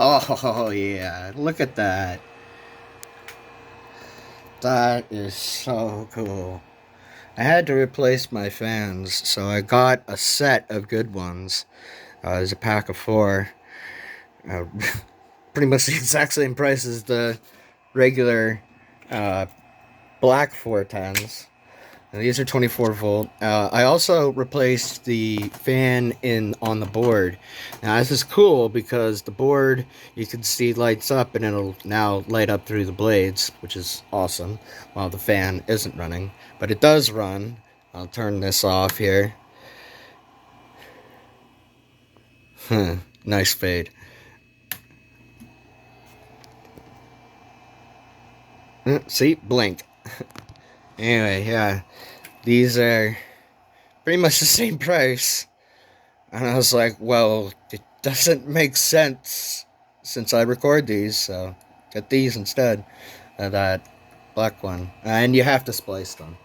Oh, yeah. Look at that. That is so cool. I had to replace my fans, so I got a set of good ones. There's a pack of four. Uh, Pretty much the exact same price as the regular uh, black 410s. And these are 24 volt. I also replaced the fan in on the board. Now this is cool because the board you can see lights up and it'll now light up through the blades, which is awesome. While the fan isn't running, but it does run. I'll turn this off here. Nice fade. See, blink. Anyway, yeah, these are pretty much the same price. And I was like, well, it doesn't make sense since I record these, so get these instead of that black one. And you have to splice them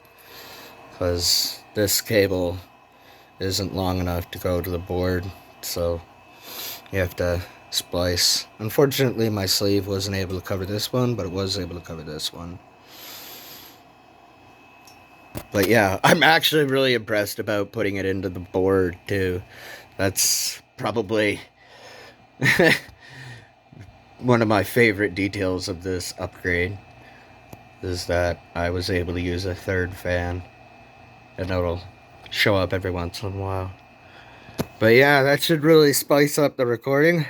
because this cable isn't long enough to go to the board, so you have to splice. Unfortunately, my sleeve wasn't able to cover this one, but it was able to cover this one. But yeah, I'm actually really impressed about putting it into the board too. That's probably one of my favorite details of this upgrade, is that I was able to use a third fan, and it'll show up every once in a while. But yeah, that should really spice up the recording.